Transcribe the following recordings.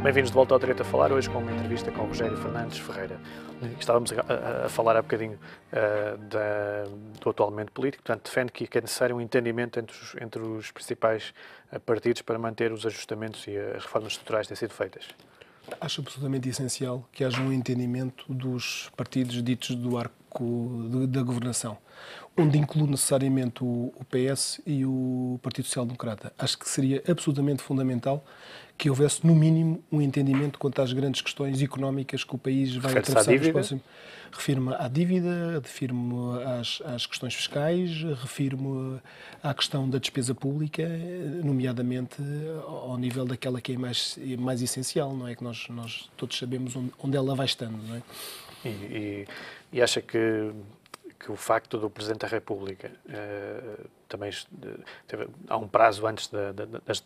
Bem-vindos de volta ao Direito a Falar, hoje com uma entrevista com o Rogério Fernandes Ferreira. Estávamos a falar há bocadinho do atual momento político, portanto defende que é necessário um entendimento entre os principais partidos para manter os ajustamentos e as reformas estruturais que têm sido feitas. Acho absolutamente essencial que haja um entendimento dos partidos ditos do arco da governação, onde inclui necessariamente o PS e o Partido Social Democrata. Acho que seria absolutamente fundamental que houvesse, no mínimo, um entendimento quanto às grandes questões económicas que o país vai atravessar nos próximos. Refiro-me à dívida, refiro-me às questões fiscais, refiro-me à questão da despesa pública, nomeadamente ao nível daquela que é mais essencial, não é? Que nós todos sabemos onde ela vai estando, não é? E acha que o facto do Presidente da República também há um prazo antes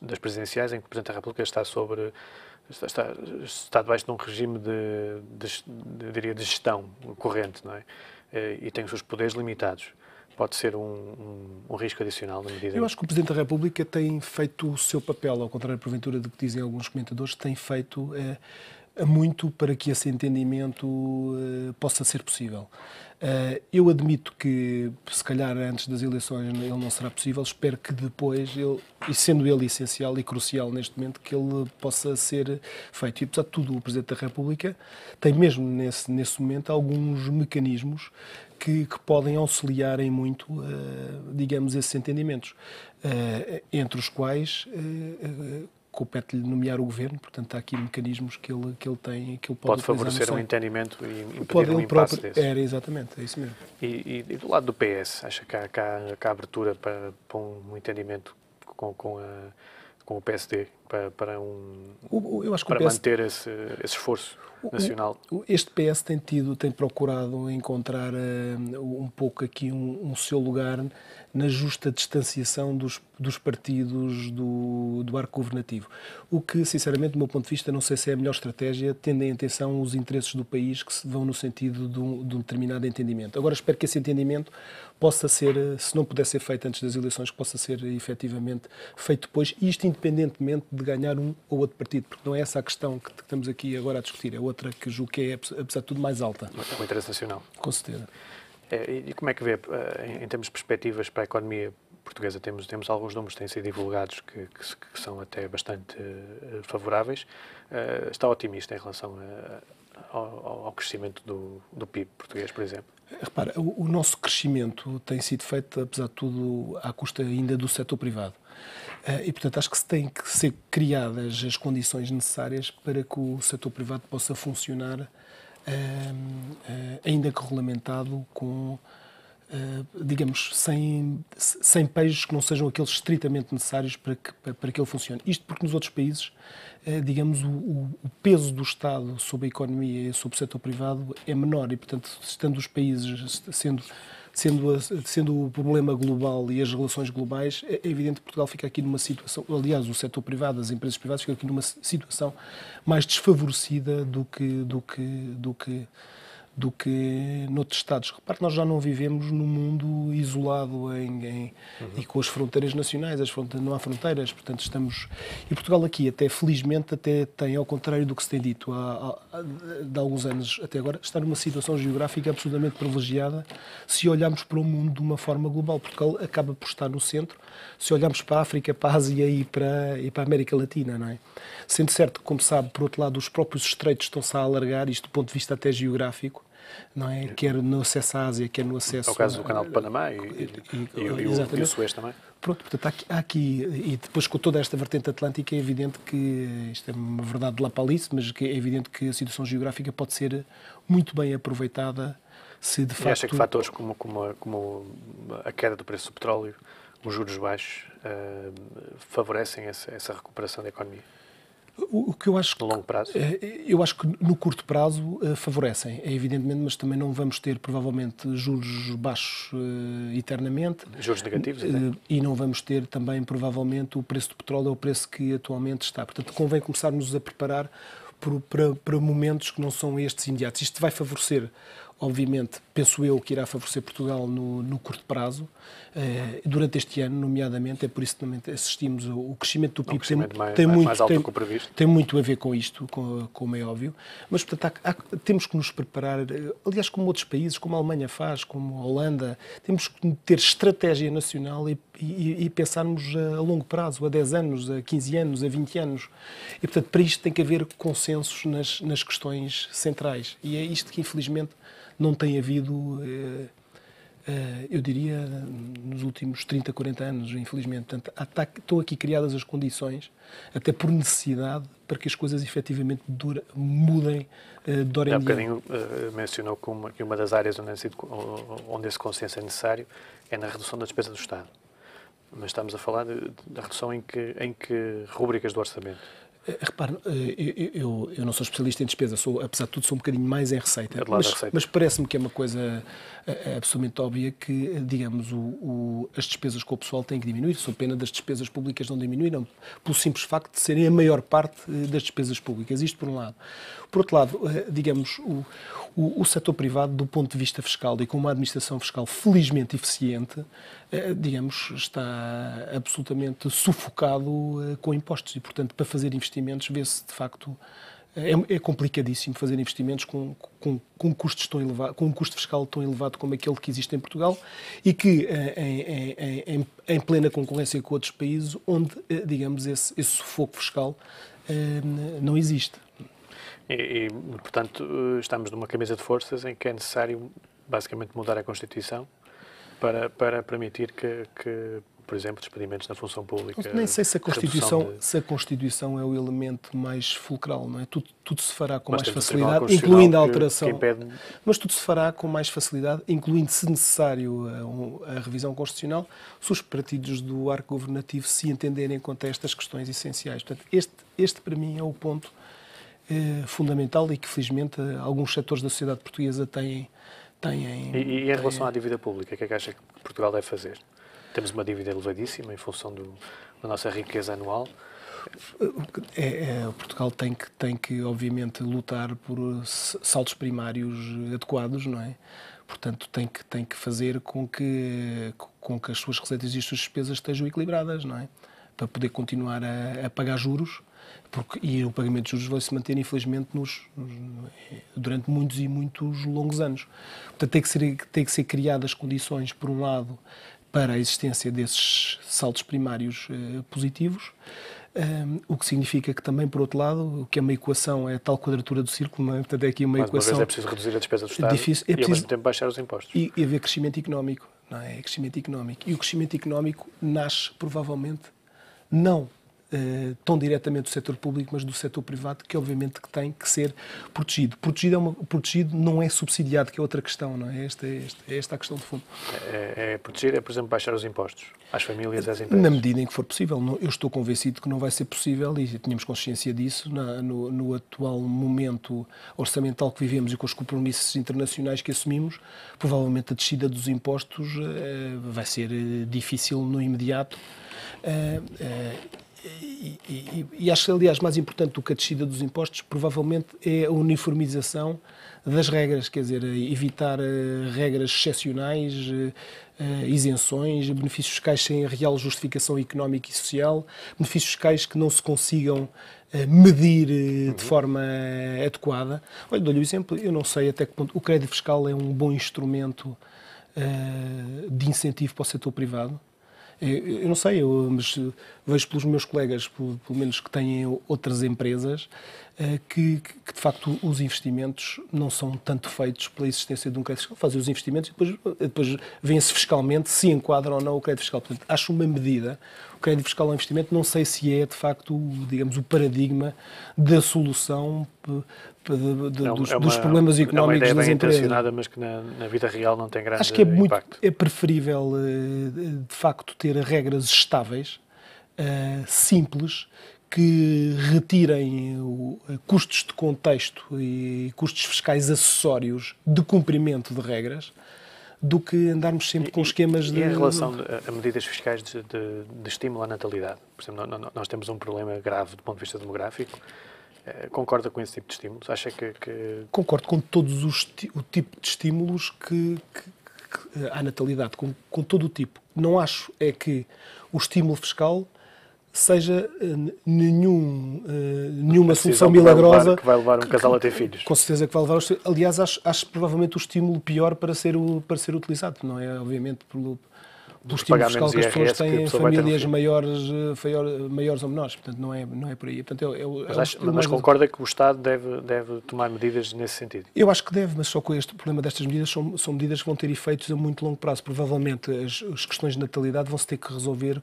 das presidenciais em que o Presidente da República está debaixo de um regime de gestão corrente, não é? E tem os seus poderes limitados. Pode ser um risco adicional na medida. Eu acho que o Presidente da República tem feito o seu papel, ao contrário, porventura, do que dizem alguns comentadores, tem feito muito para que esse entendimento possa ser possível. Eu admito que, se calhar, antes das eleições ele não será possível. Espero que depois, e sendo ele essencial e crucial neste momento, que ele possa ser feito. E, apesar de tudo, o Presidente da República tem mesmo, nesse momento, alguns mecanismos que podem auxiliar em muito, digamos, esses entendimentos, entre os quais compete-lhe nomear o governo, portanto há aqui mecanismos que ele tem, que ele pode favorecer um entendimento e impedir um impasse desse. Exatamente, é isso mesmo. E do lado do PS, acha que há abertura para um entendimento com o PSD para manter esse esforço nacional? Este PS tem procurado encontrar um pouco aqui um seu lugar na justa distanciação dos partidos do arco governativo. O que, sinceramente, do meu ponto de vista, não sei se é a melhor estratégia, tendo em atenção os interesses do país que se vão no sentido de um determinado entendimento. Agora, espero que esse entendimento possa ser, se não puder ser feito antes das eleições, que possa ser efetivamente feito depois, e isto independentemente de ganhar um ou outro partido, porque não é essa a questão que estamos aqui agora a discutir, é outra que julgo que é, apesar de tudo, mais alta. É o interesse nacional. Com certeza. E como é que vê, em termos de perspectivas para a economia portuguesa, temos alguns números que têm sido divulgados que são até bastante favoráveis. Está otimista em relação ao crescimento do PIB português, por exemplo? Repara, o nosso crescimento tem sido feito, apesar de tudo, à custa ainda do setor privado. E, portanto, acho que têm que ser criadas as condições necessárias para que o setor privado possa funcionar ainda que regulamentado com, digamos, sem pejos que não sejam aqueles estritamente necessários para que ele funcione. Isto porque nos outros países, digamos, o peso do Estado sobre a economia e sobre o setor privado é menor e, portanto, estando os países, sendo o problema global e as relações globais, é evidente que Portugal fica aqui numa situação, aliás, o setor privado, as empresas privadas ficam aqui numa situação mais desfavorecida do que noutros Estados. Repare que nós já não vivemos num mundo isolado e com as fronteiras nacionais, não há fronteiras, portanto estamos... E Portugal aqui, felizmente, tem, ao contrário do que se tem dito de alguns anos até agora, está numa situação geográfica absolutamente privilegiada se olharmos para o mundo de uma forma global. Portugal acaba por estar no centro, se olharmos para a África, para a Ásia e para a América Latina, não é? Sendo certo que, como sabe, por outro lado, os próprios estreitos estão-se a alargar, isto do ponto de vista até geográfico, não é? Quer no acesso à Ásia, quer no acesso... É o caso do Canal de Panamá e o Suez também. Pronto, portanto, há aqui, e depois com toda esta vertente atlântica, é evidente que, isto é uma verdade de lapalice, mas que é evidente que a situação geográfica pode ser muito bem aproveitada se de facto... E acha que fatores como a queda do preço do petróleo, os juros baixos, favorecem essa recuperação da economia? O que eu acho no longo prazo? Eu acho que no curto prazo favorecem, evidentemente, mas também não vamos ter provavelmente juros baixos eternamente. Juros negativos? E não vamos ter também provavelmente o preço do petróleo é o preço que atualmente está. Portanto, convém começarmos a preparar para momentos que não são estes imediatos. Isto vai favorecer, obviamente, penso eu, que irá favorecer Portugal no curto prazo. Durante este ano, nomeadamente, é por isso que também assistimos o crescimento do PIB. Crescimento mais alto do que o previsto. Tem muito a ver com isto, como é óbvio. Mas, portanto, temos que nos preparar, aliás, como outros países, como a Alemanha faz, como a Holanda, temos que ter estratégia nacional e pensarmos a longo prazo, a 10 anos, a 15 anos, a 20 anos. E, portanto, para isto tem que haver consensos nas questões centrais. E é isto que, infelizmente, não tem havido, eu diria, nos últimos 30, 40 anos, infelizmente. Portanto, estão aqui criadas as condições, até por necessidade, para que as coisas efetivamente mudem de hora em dia. Há bocadinho mencionou que uma das áreas onde esse consenso é necessário é na redução da despesa do Estado. Mas estamos a falar da redução em que rúbricas do orçamento? Repare, eu não sou especialista em despesa, apesar de tudo sou um bocadinho mais em receita, receita. Mas parece-me que é uma coisa absolutamente óbvia que, digamos, as despesas com o pessoal têm que diminuir, sou pena das despesas públicas não diminuíram, pelo simples facto de serem a maior parte das despesas públicas, isto por um lado. Por outro lado, digamos, o setor privado, do ponto de vista fiscal e com uma administração fiscal felizmente eficiente, digamos, está absolutamente sufocado com impostos e, portanto, para fazer investimentos, vê-se, de facto, é complicadíssimo fazer investimentos com custos tão elevados, com um custo fiscal tão elevado como aquele que existe em Portugal e que, em plena concorrência com outros países, onde, digamos, esse sufoco fiscal não existe. Portanto, estamos numa camisa de forças em que é necessário, basicamente, mudar a Constituição para permitir que, por exemplo, despedimentos na função pública... Nem sei se a Constituição é o elemento mais fulcral, não é? Tudo se fará com mais facilidade, incluindo a alteração. Mas tudo se fará com mais facilidade, incluindo, se necessário, a revisão constitucional, se os partidos do arco governativo se entenderem quanto a estas questões essenciais. Portanto, este para mim é o ponto fundamental e que, felizmente, alguns setores da sociedade portuguesa têm. E em relação à dívida pública, o que é que acha que Portugal deve fazer? Temos uma dívida elevadíssima em função da nossa riqueza anual. Portugal tem que, obviamente, lutar por saldos primários adequados, não é? Portanto, tem que fazer com que as suas receitas e as suas despesas estejam equilibradas, não é? Para poder continuar a pagar juros. E o pagamento de juros vai se manter, infelizmente, durante muitos e muitos longos anos. Portanto, tem que ser criadas condições, por um lado, para a existência desses saldos primários positivos, o que significa que também, por outro lado, o que é uma equação é a tal quadratura do círculo, não é? Portanto, é aqui uma equação... é preciso reduzir a despesa do Estado difícil, e, ao mesmo tempo, baixar os impostos. E haver crescimento económico, não é? Crescimento económico. E o crescimento económico nasce, provavelmente, não tão diretamente do setor público, mas do setor privado, que obviamente que tem que ser protegido. Protegido não é subsidiado, que é outra questão, não é? Esta a questão de fundo. Proteger é, por exemplo, baixar os impostos às famílias e às empresas? Na medida em que for possível. Eu estou convencido que não vai ser possível, e tínhamos consciência disso, no atual momento orçamental que vivemos e com os compromissos internacionais que assumimos, provavelmente a descida dos impostos vai ser difícil no imediato. E acho que, aliás, mais importante do que a descida dos impostos, provavelmente, é a uniformização das regras, quer dizer, evitar regras excepcionais, isenções, benefícios fiscais sem real justificação económica e social, benefícios fiscais que não se consigam medir de forma adequada. Olha, dou-lhe o exemplo, eu não sei até que ponto o crédito fiscal é um bom instrumento de incentivo para o setor privado. Eu não sei, mas vejo pelos meus colegas, pelo menos que têm outras empresas, que de facto os investimentos não são tanto feitos pela existência de um crédito fiscal. Fazem os investimentos e depois vê-se fiscalmente se enquadra ou não o crédito fiscal. Portanto, acho uma medida. O crédito fiscal ao investimento não sei se é de facto, digamos, o paradigma da solução dos problemas económicos das empresas. É uma ideia bem intencionada, mas que na vida real não tem grande impacto. Acho que é preferível, de facto, ter regras estáveis, simples, que retirem custos de contexto e custos fiscais acessórios de cumprimento de regras, do que andarmos sempre com esquemas de... E em relação a medidas fiscais de estímulo à natalidade? Por exemplo, nós temos um problema grave do ponto de vista demográfico, Concorda com esse tipo de estímulos? Acha que... Concordo com todos o tipo de estímulos que à natalidade, com todo o tipo. Não acho é que o estímulo fiscal seja nenhuma solução milagrosa que vai levar um casal a ter filhos. Com certeza que vai levar. Aliás, acho provavelmente o estímulo pior para ser utilizado, não é? Obviamente, pelo estímulo fiscal que as pessoas têm famílias maiores ou menores. Portanto, não é por aí. Portanto, mas concorda que o Estado deve tomar medidas nesse sentido? Eu acho que deve, mas só que o problema destas medidas são medidas que vão ter efeitos a muito longo prazo. Provavelmente as questões de natalidade vão-se ter que resolver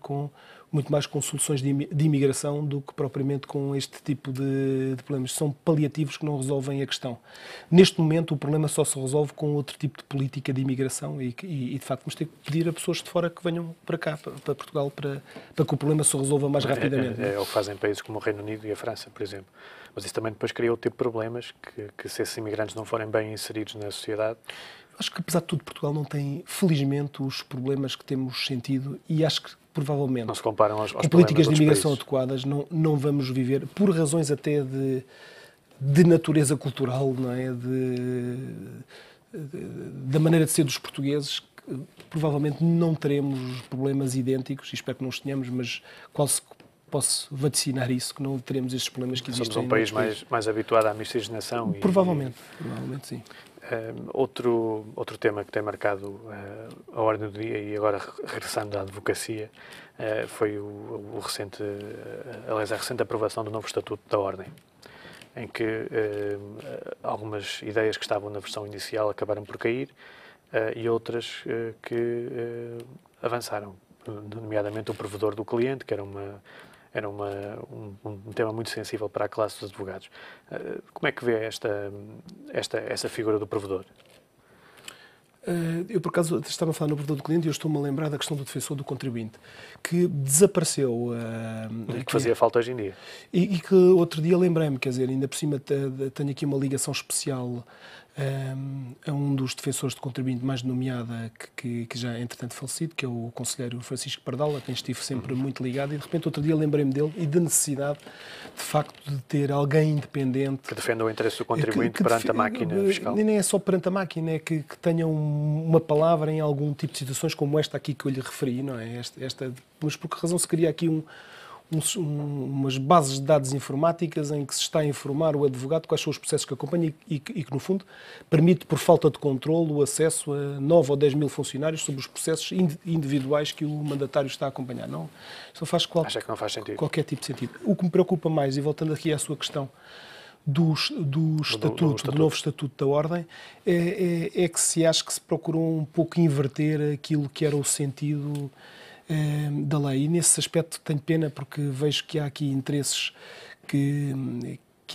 muito mais com soluções de imigração do que propriamente com este tipo de problemas. São paliativos que não resolvem a questão. Neste momento, o problema só se resolve com outro tipo de política de imigração e de facto, vamos ter que pedir a pessoas de fora que venham para cá, para Portugal, para que o problema se resolva mais rapidamente. É o que fazem países como o Reino Unido e a França, por exemplo. Mas isso também depois cria outro tipo de problemas que se esses imigrantes não forem bem inseridos na sociedade... Acho que, apesar de tudo, Portugal não tem, felizmente, os problemas que temos sentido e acho que, provavelmente, não se comparam aos com políticas de imigração países adequadas, não vamos viver, por razões até de natureza cultural, não é? Da maneira de ser dos portugueses, provavelmente não teremos problemas idênticos, e espero que não os tenhamos, mas quase posso vaticinar isso, que não teremos estes problemas que existem. Somos um país mais habituado à miscigenação. Provavelmente sim. Outro tema que tem marcado a ordem do dia, e agora regressando à advocacia, foi a recente aprovação do novo Estatuto da Ordem, em que algumas ideias que estavam na versão inicial acabaram por cair e outras que avançaram, nomeadamente o provedor do cliente, que era um tema muito sensível para a classe dos advogados. Como é que vê essa figura do provedor? Eu, por acaso, estava a falar no provedor do cliente e eu estou-me a lembrar da questão do defensor do contribuinte, que desapareceu. Que fazia falta hoje em dia. E que outro dia lembrei-me, quer dizer, ainda por cima tenho aqui uma ligação especial a um dos defensores de contribuinte mais nomeada, que já é entretanto falecido, que é o conselheiro Francisco Pardal, a quem estive sempre muito ligado, e de repente outro dia lembrei-me dele e da necessidade, de facto, de ter alguém independente... Que defenda o interesse do contribuinte perante a máquina fiscal. Nem é só perante a máquina, é que tenha uma palavra em algum tipo de situações como esta aqui que eu lhe referi, não é? Mas por que razão se cria aqui umas bases de dados informáticas em que se está a informar o advogado quais são os processos que acompanha e que, no fundo, permite, por falta de controle, o acesso a 9 ou 10 mil funcionários sobre os processos individuais que o mandatário está a acompanhar. Não, isso faz Acha que não faz sentido? Qualquer tipo de sentido. O que me preocupa mais, e voltando aqui à sua questão do novo Estatuto da Ordem, é que se acha que se procurou um pouco inverter aquilo que era o sentido da lei. E nesse aspecto tenho pena porque vejo que há aqui interesses que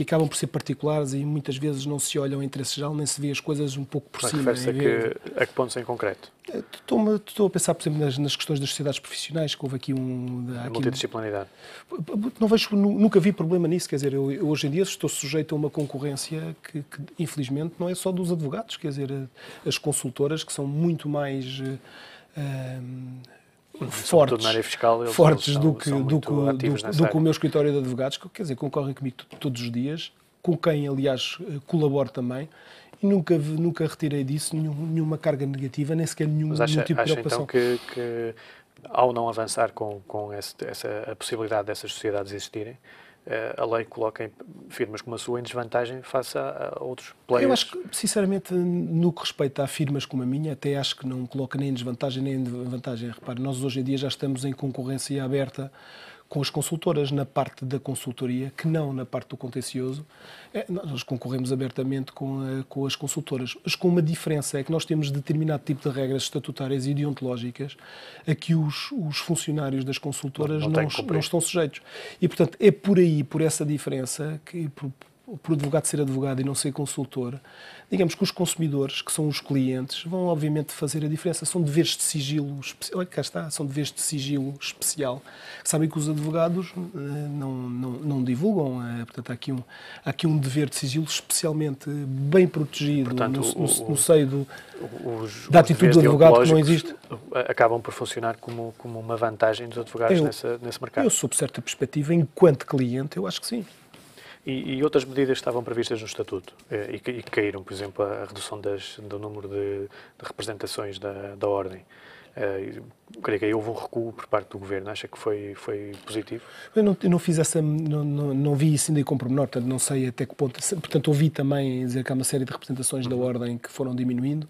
acabam por ser particulares e muitas vezes não se olham em interesse geral, nem se vê as coisas um pouco por cima. Refere-se a que pontos em concreto? Estou a pensar, por exemplo, nas questões das sociedades profissionais, que houve aqui a multidisciplinaridade. Nunca vi problema nisso, quer dizer, eu hoje em dia estou sujeito a uma concorrência que infelizmente não é só dos advogados, quer dizer, as consultoras que são muito mais... fortes do que o meu escritório de advogados, quer dizer, concorrem comigo todos os dias, com quem, aliás, colaboro também, e nunca retirei disso nenhuma carga negativa, nem sequer nenhum tipo de preocupação. Então que ao não avançar com a possibilidade dessas sociedades existirem, a lei coloca firmas como a sua em desvantagem face a outros players? Eu acho que, sinceramente, no que respeita a firmas como a minha, até acho que não coloca nem em desvantagem nem em vantagem. Repare, nós hoje em dia já estamos em concorrência aberta com as consultoras na parte da consultoria, que não na parte do contencioso. Nós concorremos abertamente com as consultoras, mas com uma diferença, é que nós temos determinado tipo de regras estatutárias e deontológicas a que os funcionários das consultoras não estão sujeitos. E, portanto, é por aí, por essa diferença, que por advogado ser advogado e não ser consultor, digamos que os consumidores, que são os clientes, vão obviamente fazer a diferença. São deveres de sigilo especial. Olha, cá está, são deveres de sigilo especial. Sabem que os advogados não divulgam. Portanto, há aqui um dever de sigilo especialmente bem protegido. Portanto, no seio da atitude do advogado que não existe. Acabam por funcionar como uma vantagem dos advogados nesse mercado. Eu, sob certa perspectiva, enquanto cliente, eu acho que sim. E outras medidas estavam previstas no Estatuto e caíram, por exemplo, a redução do número de representações da Ordem. Creio que aí houve um recuo por parte do Governo. Acha que foi positivo? Eu não fiz não vi isso ainda com pormenor, portanto não sei até que ponto. Portanto, ouvi também dizer que há uma série de representações da Ordem que foram diminuindo.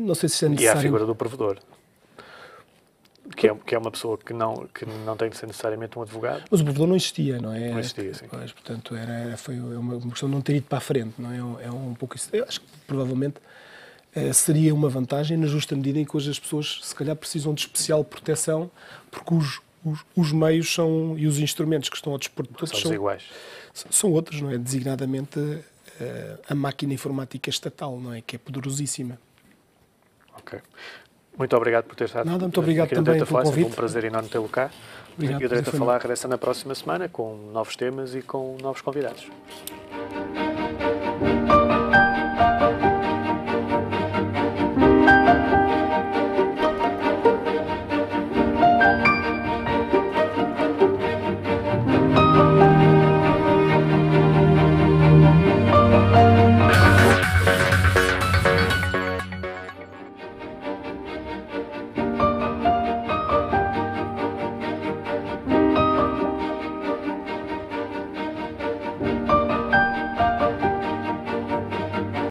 Não sei se isso é necessário. E há a figura do provedor, que é uma pessoa que não tem de ser necessariamente um advogado. Mas o provedor não existia, não é? Não existia, sim. Pois, portanto, foi uma questão de não ter ido para a frente, não é? É um pouco isso. Eu acho que provavelmente seria uma vantagem na justa medida em que hoje as pessoas se calhar precisam de especial proteção, porque os meios e os instrumentos que estão ao dispor de todos são iguais. São outros, não é? Designadamente a máquina informática estatal, não é? Que é poderosíssima. Ok. Muito obrigado por ter estado Nada, muito obrigado aqui também no pelo convite. Foi um prazer enorme tê-lo cá. Obrigado, e o Direito a Falar regressa na próxima semana com novos temas e com novos convidados.